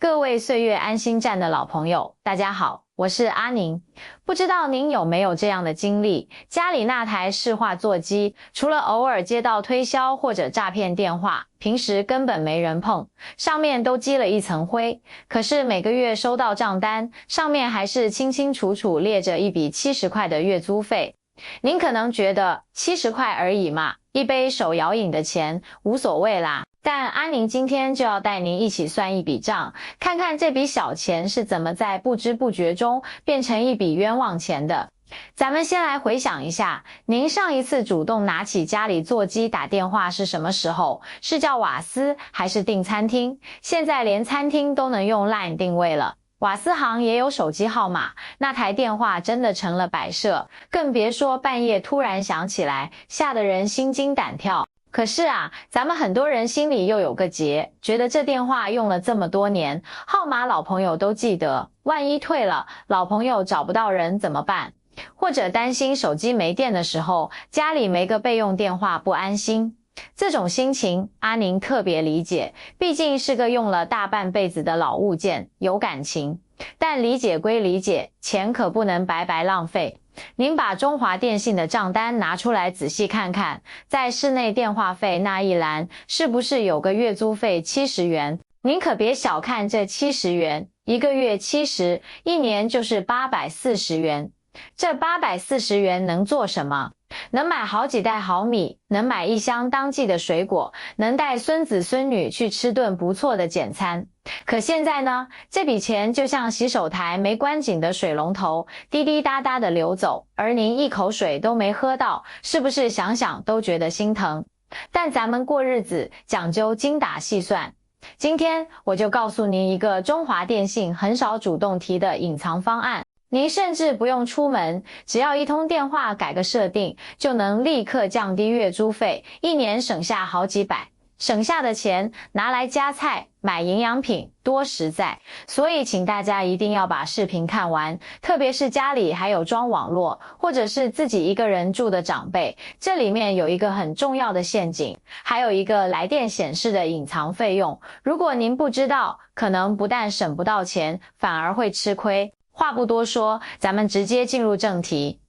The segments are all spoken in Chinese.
各位岁月安心站的老朋友，大家好，我是阿宁。不知道您有没有这样的经历，家里那台市话座机，除了偶尔接到推销或者诈骗电话，平时根本没人碰，上面都积了一层灰。可是每个月收到账单，上面还是清清楚楚列着一笔70块的月租费。您可能觉得70块而已嘛，一杯手摇饮的钱无所谓啦。但阿宁今天就要带您一起算一笔账，看看这笔小钱是怎么在不知不觉中变成一笔冤枉钱的。咱们先来回想一下，您上一次主动拿起家里座机打电话是什么时候？是叫瓦斯还是订餐厅？现在连餐厅都能用 LINE 定位了。瓦斯行也有手机号码，那台电话真的成了摆设，更别说半夜突然响起来，吓得人心惊胆跳。可是啊，咱们很多人心里又有个结，觉得这电话用了这么多年，号码老朋友都记得，万一退了，老朋友找不到人怎么办？或者担心手机没电的时候，家里没个备用电话不安心。这种心情阿宁特别理解，毕竟是个用了大半辈子的老物件，有感情。但理解归理解，钱可不能白白浪费。您把中华电信的账单拿出来仔细看看，在室内电话费那一栏是不是有个月租费70元？您可别小看这70元，一个月70，一年就是840元。这840元能做什么？能买好几袋好米，能买一箱当季的水果，能带孙子孙女去吃顿不错的简餐。可现在呢，这笔钱就像洗手台没关紧的水龙头，滴滴答答的流走，而您一口水都没喝到，是不是想想都觉得心疼？但咱们过日子讲究精打细算，今天我就告诉您一个中华电信很少主动提的隐藏方案。您甚至不用出门，只要一通电话改个设定，就能立刻降低月租费，一年省下好几百。省下的钱拿来加菜，买营养品，多实在。所以请大家一定要把视频看完，特别是家里还有装网络，或者是自己一个人住的长辈，这里面有一个很重要的陷阱，还有一个来电显示的隐藏费用。如果您不知道，可能不但省不到钱，反而会吃亏。话不多说，咱们直接进入正题。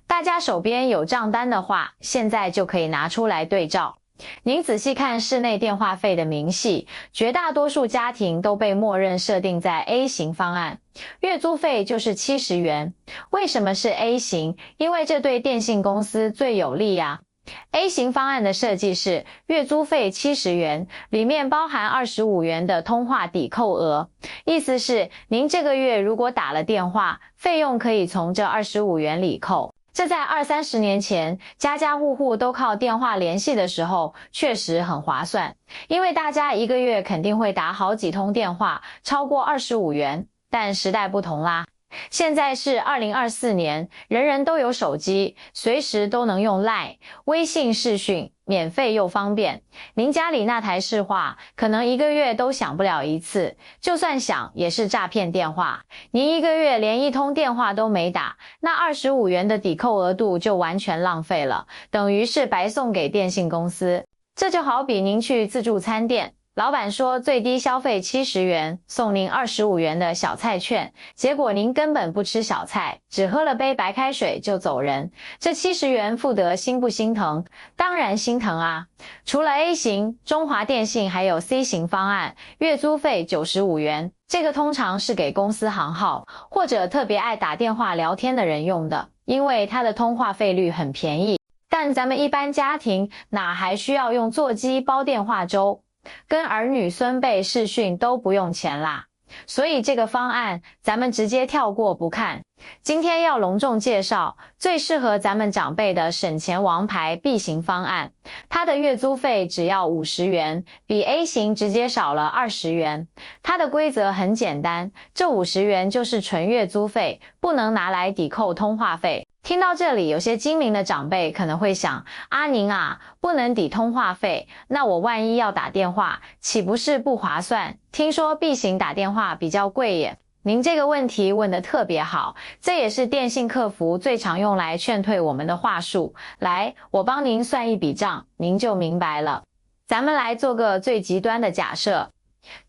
大家手边有账单的话，现在就可以拿出来对照。您仔细看室内电话费的明细，绝大多数家庭都被默认设定在 A 型方案，月租费就是70元。为什么是 A 型？因为这对电信公司最有利呀。A 型方案的设计是月租费70元，里面包含25元的通话抵扣额，意思是您这个月如果打了电话，费用可以从这25元里扣。这在20-30年前，家家户户都靠电话联系的时候，确实很划算，因为大家一个月肯定会打好几通电话，超过25元。但时代不同啦。现在是2024年，人人都有手机，随时都能用 LINE、微信视讯，免费又方便。您家里那台市话，可能一个月都响不了一次，就算响也是诈骗电话。您一个月连一通电话都没打，那25元的抵扣额度就完全浪费了，等于是白送给电信公司。这就好比您去自助餐店，老板说最低消费70元，送您25元的小菜券，结果您根本不吃小菜，只喝了杯白开水就走人，这70元付得心不心疼？当然心疼啊！除了 A 型，中华电信还有 C 型方案，月租费95元，这个通常是给公司行号，或者特别爱打电话聊天的人用的，因为它的通话费率很便宜。但咱们一般家庭哪还需要用座机包电话粥？跟儿女孙辈视讯都不用钱啦，所以这个方案咱们直接跳过不看。今天要隆重介绍最适合咱们长辈的省钱王牌 B 型方案，它的月租费只要50元，比 A 型直接少了20元。它的规则很简单，这50元就是纯月租费，不能拿来抵扣通话费。听到这里，有些精明的长辈可能会想，阿宁啊，不能抵通话费，那我万一要打电话，岂不是不划算？听说 B 型打电话比较贵耶。您这个问题问得特别好，这也是电信客服最常用来劝退我们的话术。来，我帮您算一笔账，您就明白了。咱们来做个最极端的假设，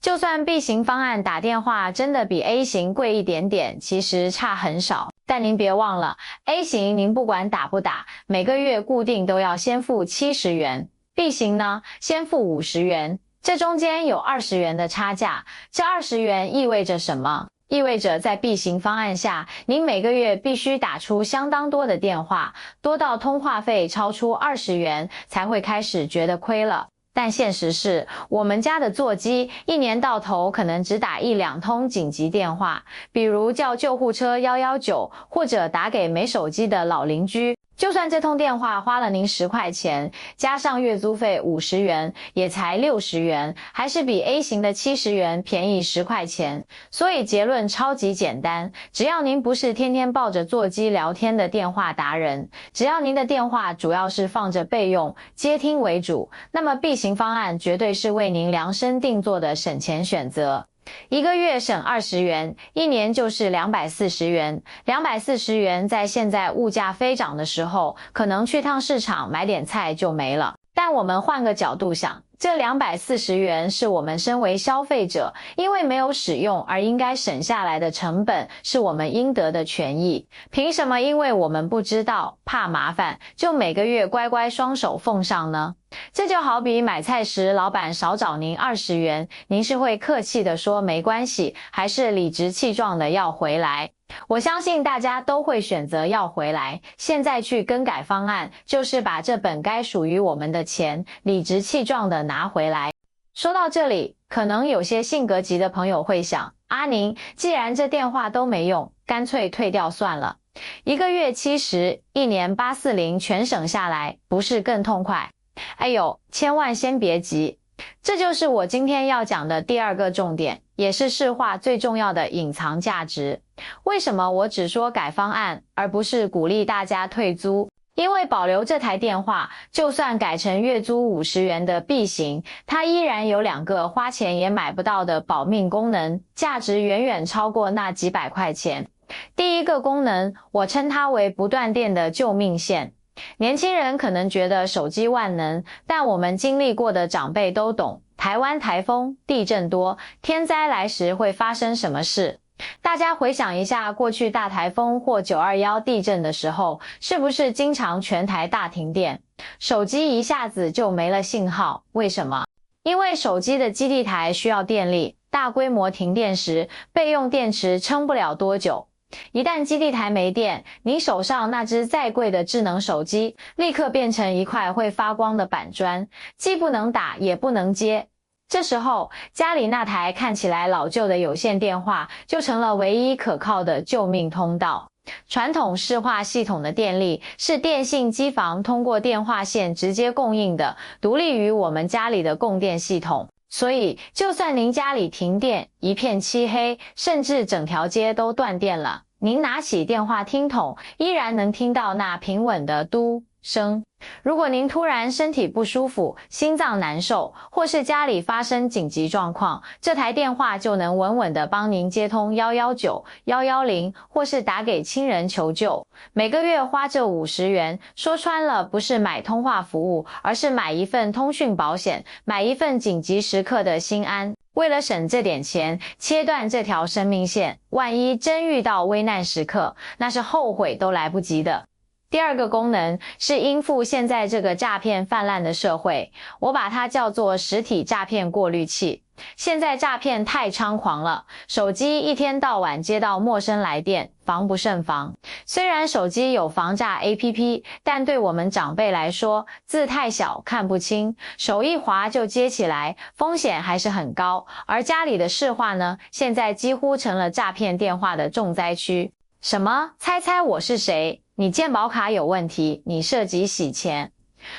就算 B 型方案打电话真的比 A 型贵一点点，其实差很少。但您别忘了 ，A 型您不管打不打，每个月固定都要先付70元 ，B 型呢，先付50元，这中间有20元的差价。这20元意味着什么？意味着在 B 型方案下，您每个月必须打出相当多的电话，多到通话费超出20元才会开始觉得亏了。但现实是，我们家的座机一年到头可能只打1-2通紧急电话，比如叫救护车119，或者打给没手机的老邻居。就算这通电话花了您10块钱，加上月租费50元，也才60元，还是比 A 型的70元便宜10块钱。所以结论超级简单，只要您不是天天抱着座机聊天的电话达人，只要您的电话主要是放着备用，接听为主，那么 B 型方案绝对是为您量身定做的省钱选择。一个月省20元，一年就是240元。240元在现在物价飞涨的时候，可能去趟市场买点菜就没了。但我们换个角度想，这240元是我们身为消费者因为没有使用而应该省下来的成本，是我们应得的权益。凭什么因为我们不知道，怕麻烦，就每个月乖乖双手奉上呢？这就好比买菜时老板少找您20元，您是会客气地说没关系，还是理直气壮的要回来？我相信大家都会选择要回来。现在去更改方案，就是把这本该属于我们的钱理直气壮的拿回来。说到这里，可能有些性格急的朋友会想，阿宁，既然这电话都没用，干脆退掉算了。一个月70，一年840，全省下来，不是更痛快？哎呦，千万先别急，这就是我今天要讲的第二个重点，也是市话最重要的隐藏价值。为什么我只说改方案，而不是鼓励大家退租？因为保留这台电话，就算改成月租50元的 B 型，它依然有2个花钱也买不到的保命功能，价值远远超过那几百块钱。第一个功能，我称它为不断电的救命线。年轻人可能觉得手机万能，但我们经历过的长辈都懂，台湾台风、地震多，天灾来时会发生什么事？大家回想一下过去大台风或921地震的时候，是不是经常全台大停电？手机一下子就没了信号，为什么？因为手机的基地台需要电力，大规模停电时，备用电池撑不了多久。一旦基地台没电，你手上那只再贵的智能手机立刻变成一块会发光的板砖，既不能打也不能接。这时候，家里那台看起来老旧的有线电话就成了唯一可靠的救命通道。传统市话系统的电力是电信机房通过电话线直接供应的，独立于我们家里的供电系统。所以，就算您家里停电，一片漆黑，甚至整条街都断电了，您拿起电话听筒，依然能听到那平稳的嘟声。如果您突然身体不舒服，心脏难受，或是家里发生紧急状况，这台电话就能稳稳地帮您接通119、110，或是打给亲人求救。每个月花这50元，说穿了不是买通话服务，而是买一份通讯保险，买一份紧急时刻的心安。为了省这点钱，切断这条生命线，万一真遇到危难时刻，那是后悔都来不及的。第二个功能是应付现在这个诈骗泛滥的社会，我把它叫做实体诈骗过滤器。现在诈骗太猖狂了，手机一天到晚接到陌生来电，防不胜防。虽然手机有防诈 APP， 但对我们长辈来说，字太小看不清，手一滑就接起来，风险还是很高。而家里的市话呢，现在几乎成了诈骗电话的重灾区。什么？猜猜我是谁？你健保卡有问题，你涉及洗钱。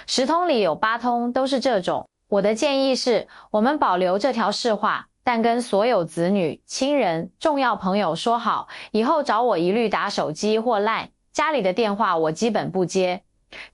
10通里有8通都是这种。我的建议是，我们保留这条市话，但跟所有子女、亲人、重要朋友说好，以后找我一律打手机或 LINE， 家里的电话我基本不接。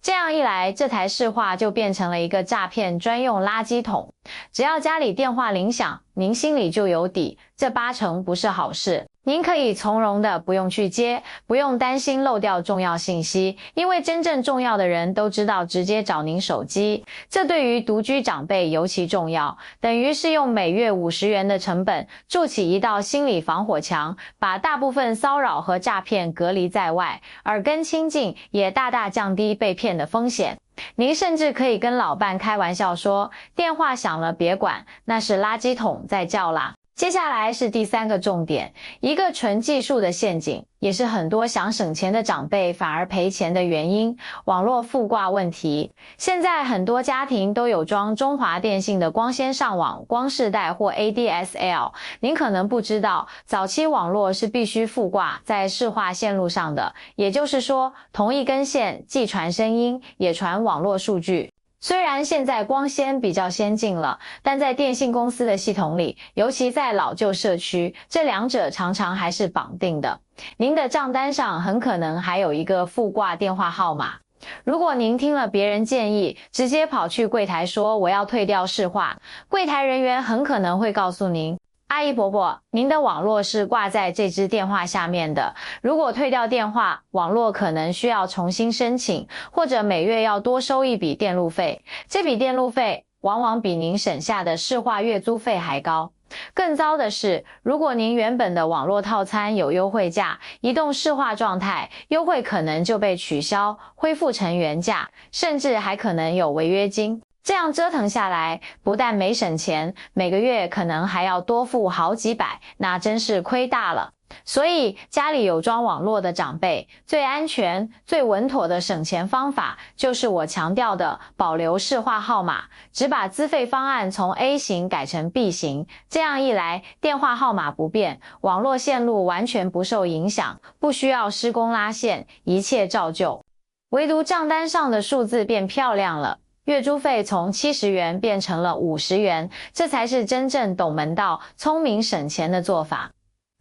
这样一来，这台市话就变成了一个诈骗专用垃圾桶。只要家里电话铃响，您心里就有底，这八成不是好事。您可以从容的不用去接，不用担心漏掉重要信息，因为真正重要的人都知道直接找您手机。这对于独居长辈尤其重要，等于是用每月50元的成本筑起一道心理防火墙，把大部分骚扰和诈骗隔离在外，耳根清净，也大大降低被骗的风险。您甚至可以跟老伴开玩笑说，电话响了别管，那是垃圾桶在叫啦。接下来是第3个重点，一个纯技术的陷阱，也是很多想省钱的长辈反而赔钱的原因，网络附挂问题。现在很多家庭都有装中华电信的光纤上网、光世代或 ADSL， 您可能不知道，早期网络是必须附挂在市话线路上的，也就是说，同一根线既传声音，也传网络数据。虽然现在光纤比较先进了，但在电信公司的系统里，尤其在老旧社区，这两者常常还是绑定的。您的账单上很可能还有一个附挂电话号码。如果您听了别人建议，直接跑去柜台说我要退掉市话，柜台人员很可能会告诉您，阿姨伯伯，您的网络是挂在这支电话下面的，如果退掉电话，网络可能需要重新申请，或者每月要多收一笔电路费，这笔电路费往往比您省下的市话月租费还高。更糟的是，如果您原本的网络套餐有优惠价，移动市话状态，优惠可能就被取消，恢复成原价，甚至还可能有违约金。这样折腾下来，不但没省钱，每个月可能还要多付好几百，那真是亏大了。所以家里有装网络的长辈，最安全、最稳妥的省钱方法，就是我强调的保留市话号码，只把资费方案从 A 型改成 B 型，这样一来，电话号码不变，网络线路完全不受影响，不需要施工拉线，一切照旧。唯独账单上的数字变漂亮了，月租费从70元变成了50元，这才是真正懂门道、聪明省钱的做法。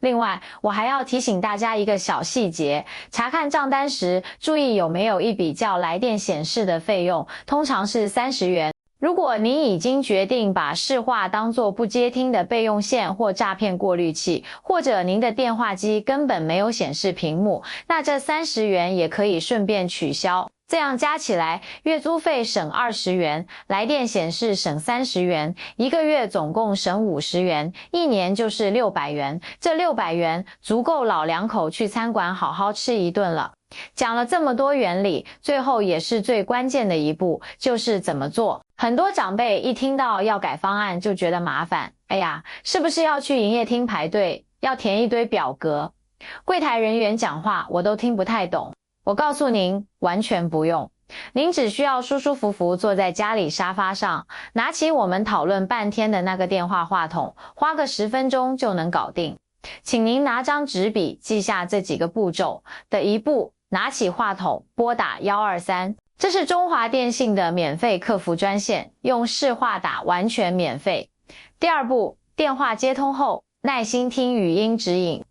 另外，我还要提醒大家一个小细节，查看账单时，注意有没有一笔叫来电显示的费用，通常是30元。如果您已经决定把市话当作不接听的备用线或诈骗过滤器，或者您的电话机根本没有显示屏幕，那这30元也可以顺便取消。这样加起来，月租费省20元，来电显示省30元，一个月总共省50元，一年就是600元。这600元足够老两口去餐馆好好吃一顿了。讲了这么多原理，最后也是最关键的一步，就是怎么做。很多长辈一听到要改方案就觉得麻烦，哎呀，是不是要去营业厅排队，要填一堆表格？柜台人员讲话我都听不太懂。我告诉您，完全不用。您只需要舒舒服服坐在家里沙发上，拿起我们讨论半天的那个电话话筒，花个10分钟就能搞定。请您拿张纸笔记下这几个步骤。的一步，拿起话筒拨打123，这是中华电信的免费客服专线，用市话打完全免费。第二步，电话接通后，耐心听语音指引。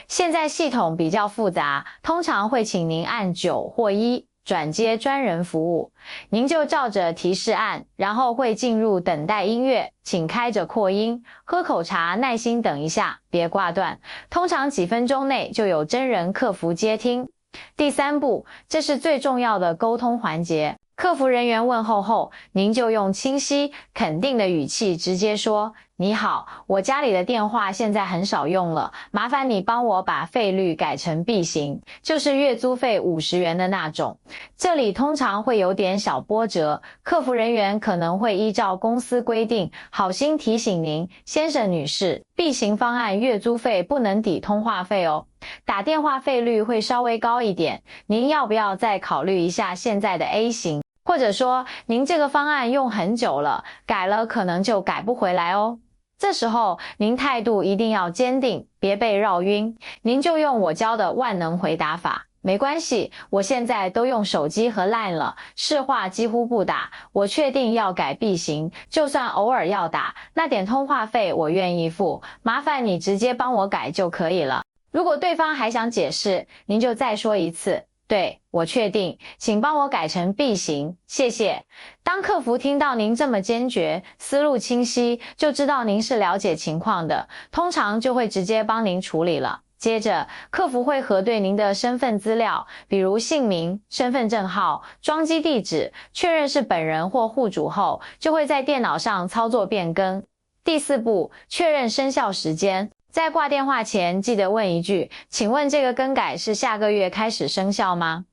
现在系统比较复杂，通常会请您按9或1转接专人服务，您就照着提示按，然后会进入等待音乐，请开着扩音，喝口茶，耐心等一下，别挂断，通常几分钟内就有真人客服接听。第3步，这是最重要的沟通环节。客服人员问候后，您就用清晰、肯定的语气直接说，你好，我家里的电话现在很少用了，麻烦你帮我把费率改成 B 型，就是月租费50元的那种。这里通常会有点小波折，客服人员可能会依照公司规定，好心提醒您，先生女士， B 型方案月租费不能抵通话费哦。打电话费率会稍微高一点，您要不要再考虑一下现在的 A 型？或者说，您这个方案用很久了，改了可能就改不回来哦。这时候，您态度一定要坚定，别被绕晕。您就用我教的万能回答法，没关系，我现在都用手机和 LINE 了，市话几乎不打，我确定要改 B 型，就算偶尔要打，那点通话费我愿意付，麻烦你直接帮我改就可以了。如果对方还想解释，您就再说一次，对，我确定，请帮我改成 B 型，谢谢。当客服听到您这么坚决，思路清晰，就知道您是了解情况的，通常就会直接帮您处理了。接着，客服会核对您的身份资料，比如姓名、身份证号、装机地址，确认是本人或户主后，就会在电脑上操作变更。第4步，确认生效时间。在挂电话前，记得问一句，请问这个更改是下个月开始生效吗？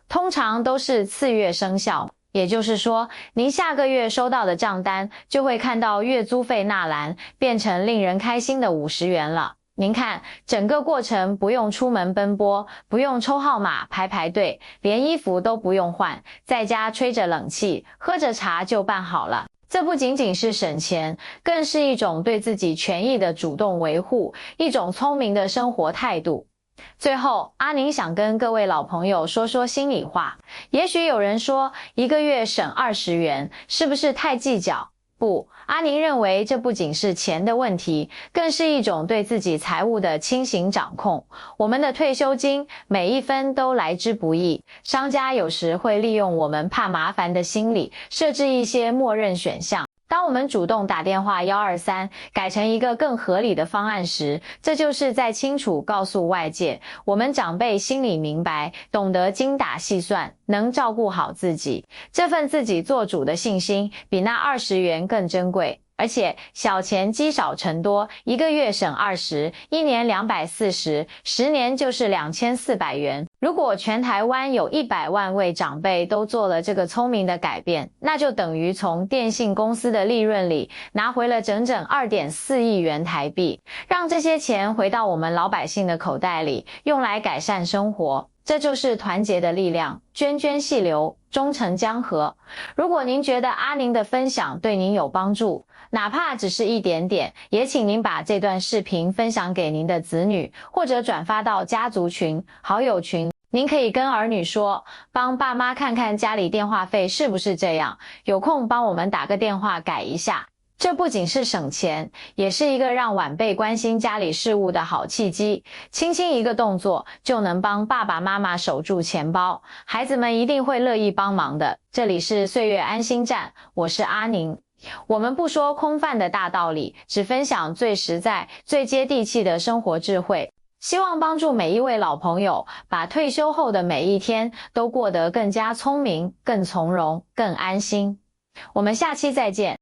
通常都是次月生效，也就是说，您下个月收到的账单就会看到月租费纳栏变成令人开心的50元了。您看，整个过程不用出门奔波，不用抽号码排队，连衣服都不用换，在家吹着冷气，喝着茶就办好了。这不仅仅是省钱，更是一种对自己权益的主动维护，一种聪明的生活态度。最后，阿宁想跟各位老朋友说说心里话。也许有人说，一个月省20元，是不是太计较？不，阿宁认为这不仅是钱的问题，更是一种对自己财务的轻型掌控。我们的退休金每一分都来之不易，商家有时会利用我们怕麻烦的心理，设置一些默认选项。当我们主动打电话123，改成一个更合理的方案时，这就是在清楚告诉外界，我们长辈心里明白，懂得精打细算，能照顾好自己。这份自己做主的信心，比那20元更珍贵。而且小钱积少成多，一个月省20，一年240，10年就是2400元。如果全台湾有100万位长辈都做了这个聪明的改变，那就等于从电信公司的利润里拿回了整整2.4亿元台币，让这些钱回到我们老百姓的口袋里，用来改善生活。这就是团结的力量，涓涓细流，终成江河。如果您觉得阿宁的分享对您有帮助，哪怕只是一点点，也请您把这段视频分享给您的子女，或者转发到家族群、好友群。您可以跟儿女说，帮爸妈看看家里电话费是不是这样，有空帮我们打个电话改一下。这不仅是省钱，也是一个让晚辈关心家里事务的好契机。轻轻一个动作，就能帮爸爸妈妈守住钱包，孩子们一定会乐意帮忙的。这里是岁月安心站，我是阿宁。我们不说空泛的大道理，只分享最实在、最接地气的生活智慧。希望帮助每一位老朋友，把退休后的每一天都过得更加聪明、更从容、更安心。我们下期再见。